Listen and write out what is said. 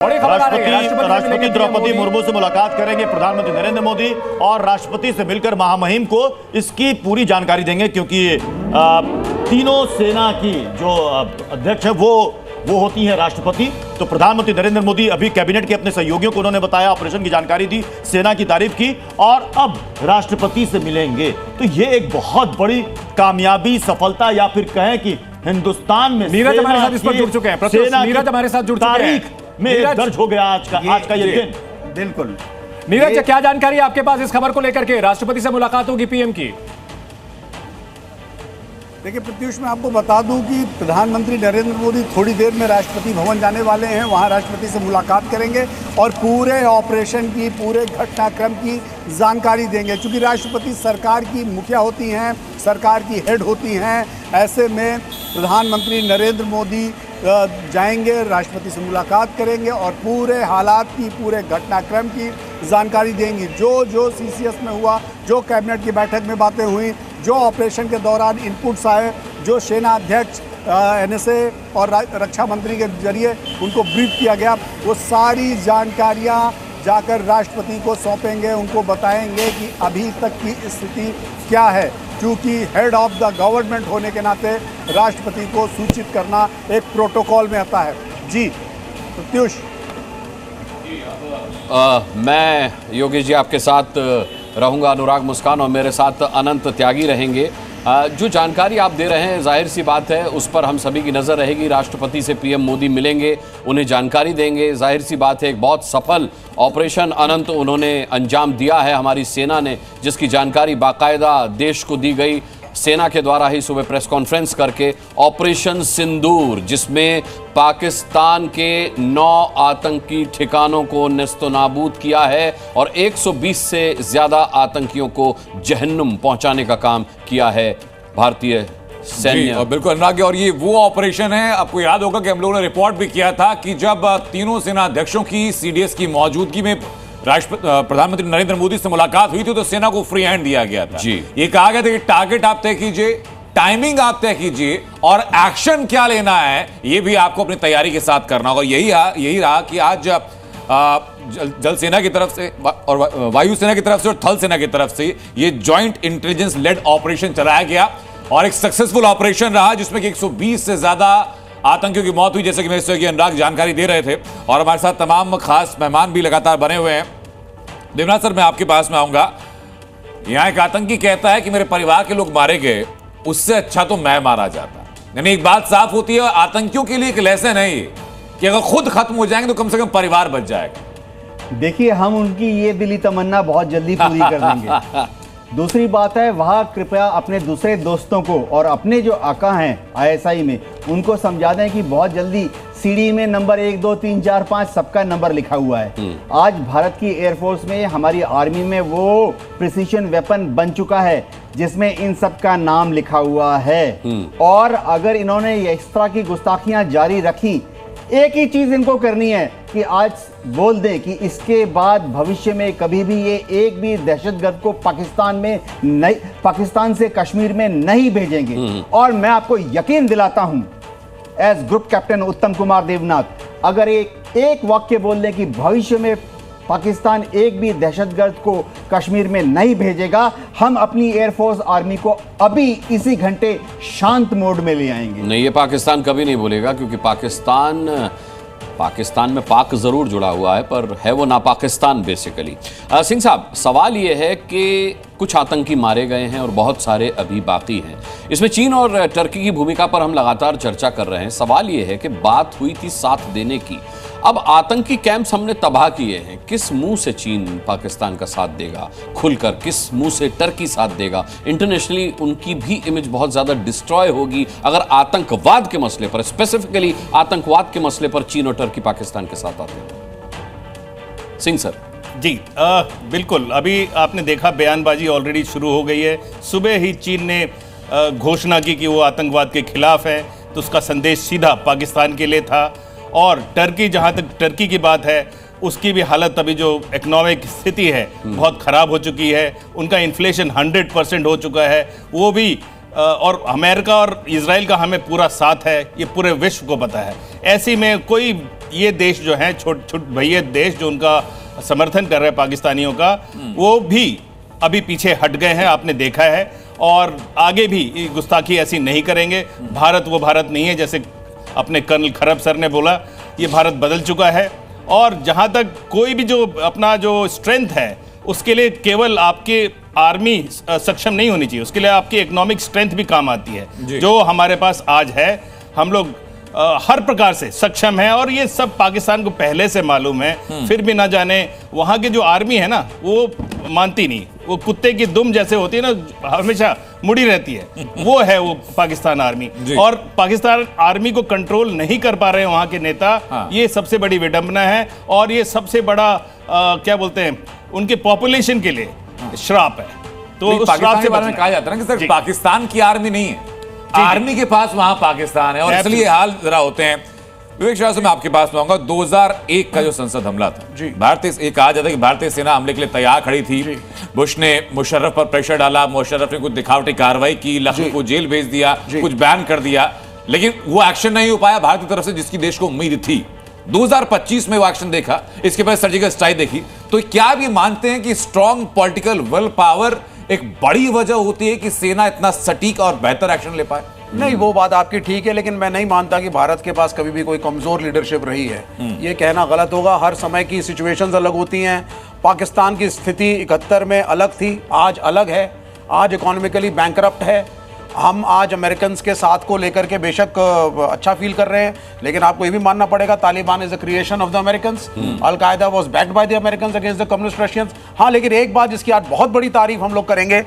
राष्ट्रपति द्रौपदी मुर्मू से मुलाकात करेंगे प्रधानमंत्री नरेंद्र मोदी और राष्ट्रपति से मिलकर महामहिम को इसकी पूरी जानकारी देंगे, क्योंकि तीनों सेना की जो अध्यक्ष है वो होती है राष्ट्रपति। तो प्रधानमंत्री नरेंद्र मोदी अभी कैबिनेट के अपने सहयोगियों को उन्होंने बताया, ऑपरेशन की जानकारी दी, सेना की तारीफ की और अब राष्ट्रपति से मिलेंगे। तो ये एक बहुत बड़ी कामयाबी, सफलता या फिर कहें कि हिंदुस्तान में नीरज हमारे साथ इस पर जुड़ चुके हैं। नीरज हमारे साथ जुड़ चुके हैं। में दर्ज हो गया आज का ये दिन। बिल्कुल नीरज, क्या जानकारी है आपके पास इस खबर को लेकर के? राष्ट्रपति से मुलाकात होगी पीएम की। देखिए प्रत्युष, मैं आपको बता दूं कि प्रधानमंत्री नरेंद्र मोदी थोड़ी देर में राष्ट्रपति भवन जाने वाले हैं। वहां राष्ट्रपति से मुलाकात करेंगे और पूरे ऑपरेशन की, पूरे घटनाक्रम की जानकारी देंगे। क्योंकि राष्ट्रपति सरकार की मुखिया होती हैं, सरकार की हेड होती हैं, ऐसे में प्रधानमंत्री नरेंद्र मोदी जाएंगे, राष्ट्रपति से मुलाकात करेंगे और पूरे हालात की, पूरे घटनाक्रम की जानकारी देंगी। जो सीसीएस में हुआ, जो कैबिनेट की बैठक में बातें हुई, जो ऑपरेशन के दौरान इनपुट्स आए, जो सेना अध्यक्ष एनएसए और रक्षा मंत्री के जरिए उनको ब्रीफ किया गया, वो सारी जानकारियां जाकर राष्ट्रपति को सौंपेंगे, उनको बताएंगे कि अभी तक की स्थिति क्या है। क्योंकि हेड ऑफ द गवर्नमेंट होने के नाते राष्ट्रपति को सूचित करना एक प्रोटोकॉल में आता है। जी प्रत्युष। मैं योगेश जी आपके साथ रहूंगा, अनुराग मुस्कान और मेरे साथ अनंत त्यागी रहेंगे। जो जानकारी आप दे रहे हैं, जाहिर सी बात है उस पर हम सभी की नज़र रहेगी। राष्ट्रपति से पीएम मोदी मिलेंगे, उन्हें जानकारी देंगे। जाहिर सी बात है एक बहुत सफल ऑपरेशन अनंत उन्होंने अंजाम दिया है हमारी सेना ने, जिसकी जानकारी बाकायदा देश को दी गई सेना के द्वारा ही सुबह प्रेस कॉन्फ्रेंस करके। ऑपरेशन सिंदूर, जिसमें पाकिस्तान के 9 आतंकी ठिकानों को नेस्तनाबूद किया है और 120 से ज़्यादा आतंकियों को जहन्नुम पहुंचाने का काम किया है भारतीय सैन्य। और बिल्कुल अनुराग, और ये वो ऑपरेशन है, आपको याद होगा कि हम लोगों ने रिपोर्ट भी किया था कि जब तीनों सेना अध्यक्षों की सीडीएस की मौजूदगी में प्रधानमंत्री नरेंद्र मोदी से मुलाकात हुई थी तो सेना को फ्री हैंड दिया गया था। जी, ये कहा गया था कि टारगेट आप तय कीजिए, टाइमिंग आप तय कीजिए और एक्शन क्या लेना है ये भी आपको अपनी तैयारी के साथ करना होगा। यही रहा कि आज जल सेना की तरफ से और वायु सेना की तरफ से और थल सेना की तरफ से ये जॉइंट इंटेलिजेंस लेड ऑपरेशन चलाया गया और एक सक्सेसफुल ऑपरेशन रहा, जिसमें कि 120 से ज्यादा आतंकियों की मौत हुई, जैसे कि मेरे सहयोगी अनुराग जानकारी दे रहे थे। और हमारे साथ तमाम खास मेहमान भी लगातार बने हुए हैं। देवनाथ सर, मैं आपके पास में आऊंगा। यहां एक आतंकी कहता है कि मेरे परिवार के लोग मारे गए, उससे अच्छा तो मैं मारा जाता। यानी एक बात साफ होती है, आतंकियों के लिए एक लेसन है ये कि अगर खुद खत्म हो जाएंगे तो कम से कम परिवार बच जाएगा। देखिए, हम उनकी ये दिली तमन्ना बहुत जल्दी पूरी कर देंगे। दूसरी बात है, वहाँ कृपया अपने दूसरे दोस्तों को और अपने जो आका हैं आईएसआई में, उनको समझा दें कि बहुत जल्दी सीडी में नंबर 1 2 3 4 5 सबका नंबर लिखा हुआ है। आज भारत की एयरफोर्स में, हमारी आर्मी में वो प्रिसीशन वेपन बन चुका है जिसमें इन सब का नाम लिखा हुआ है। और अगर इन्होंने इस तरह की गुस्ताखियां जारी रखी, एक ही चीज इनको करनी है कि आज बोल दें कि इसके बाद भविष्य में कभी भी ये एक भी दहशतगर्द को पाकिस्तान से कश्मीर में नहीं भेजेंगे। और मैं आपको यकीन दिलाता हूं, एज ग्रुप कैप्टन उत्तम कुमार देवनाथ, अगर एक वाक्य बोल दें कि भविष्य में पाकिस्तान एक भी दहशतगर्द को कश्मीर में नहीं भेजेगा, हम अपनी एयरफोर्स आर्मी को अभी इसी घंटे शांत मोड में ले आएंगे। नहीं, ये पाकिस्तान कभी नहीं बोलेगा, क्योंकि पाकिस्तान में पाक जरूर जुड़ा हुआ है, पर है वो ना पाकिस्तान बेसिकली। सिंह साहब, सवाल ये है कि कुछ आतंकी मारे गए हैं और बहुत सारे अभी बाकी हैं। इसमें चीन और टर्की की भूमिका पर हम लगातार चर्चा कर रहे हैं। सवाल ये है कि बात हुई थी साथ देने की, अब आतंकी कैंप्स हमने तबाह किए हैं, किस मुंह से चीन पाकिस्तान का साथ देगा खुलकर, किस मुंह से टर्की साथ देगा? इंटरनेशनली उनकी भी इमेज बहुत ज्यादा डिस्ट्रॉय होगी अगर आतंकवाद के मसले पर, स्पेसिफिकली आतंकवाद के मसले पर चीन और टर्की पाकिस्तान के साथ आते हैं। सिंह सर। जी बिल्कुल, अभी आपने देखा बयानबाजी ऑलरेडी शुरू हो गई है। सुबह ही चीन ने घोषणा की कि वो आतंकवाद के खिलाफ है, तो उसका संदेश सीधा पाकिस्तान के लिए था। और टर्की, जहाँ तक टर्की की बात है, उसकी भी हालत, अभी जो इकोनॉमिक स्थिति है बहुत ख़राब हो चुकी है। उनका इन्फ्लेशन 100% हो चुका है, वो भी और अमेरिका और इजराइल का हमें पूरा साथ है, ये पूरे विश्व को पता है। ऐसी में कोई ये देश जो है छोट भैया देश जो उनका समर्थन कर रहे हैं पाकिस्तानियों का, वो भी अभी पीछे हट गए हैं, आपने देखा है। और आगे भी गुस्ताखी ऐसी नहीं करेंगे। भारत वो भारत नहीं है, जैसे अपने कर्नल खरब सर ने बोला, ये भारत बदल चुका है। और जहाँ तक कोई भी जो अपना जो स्ट्रेंथ है, उसके लिए केवल आपके आर्मी सक्षम नहीं होनी चाहिए, उसके लिए आपकी इकोनॉमिक स्ट्रेंथ भी काम आती है, जो हमारे पास आज है। हम लोग हर प्रकार से सक्षम है और ये सब पाकिस्तान को पहले से मालूम है। फिर भी ना जाने वहाँ की जो आर्मी है ना, वो मानती नहीं, वो कुत्ते की दुम जैसे होती है ना, हमेशा मुड़ी रहती है, वो है वो पाकिस्तान आर्मी। और पाकिस्तान आर्मी को कंट्रोल नहीं कर पा रहे हैं वहाँ के नेता, ये सबसे बड़ी विडंबना है। और ये सबसे बड़ा क्या बोलते हैं, उनके पॉपुलेशन के लिए श्राप है। तो उस श्राप के बारे में कहा जाता है ना कि सिर्फ पाकिस्तान की आर्मी नहीं है, आर्मी के पास वहां पाकिस्तान है, और इसलिए हाल जरा होते हैं। विवेक श्रीवास्तव से मैं आपके पास आऊंगा। 2001 का जो संसद हमला था, भारतीय कहा जाता है कि भारतीय सेना हमले के लिए तैयार खड़ी थी। बुश ने मुशर्रफ पर प्रेशर डाला, मुशर्रफ ने कुछ दिखावटी कार्रवाई की, लखनऊ को जेल भेज दिया, कुछ बैन कर दिया, लेकिन वो एक्शन नहीं हो पाया भारत की तरफ से जिसकी देश को उम्मीद थी। 2025 में वो एक्शन देखा, इसके बाद सर्जिकल स्ट्राइक देखी। तो क्या आप ये मानते हैं कि स्ट्रॉन्ग पॉलिटिकल विल पावर एक बड़ी वजह होती है कि सेना इतना सटीक और बेहतर एक्शन ले पाए? नहीं, वो बात आपकी ठीक है, लेकिन मैं नहीं मानता कि भारत के पास कभी भी कोई कमजोर लीडरशिप रही है। ये कहना गलत होगा। हर समय की सिचुएशंस अलग होती हैं। पाकिस्तान की स्थिति 71 में अलग थी, आज अलग है। आज इकोनॉमिकली बैंकरप्ट है। हम आज अमेरिकन के साथ को लेकर के बेशक अच्छा फील कर रहे हैं, लेकिन आपको ये भी मानना पड़ेगा Taliban is the creation of the Americans, Al Qaeda was backed by the Americans against the communist Russians. हाँ, लेकिन एक बात जिसकी आज बहुत बड़ी तारीफ हम लोग करेंगे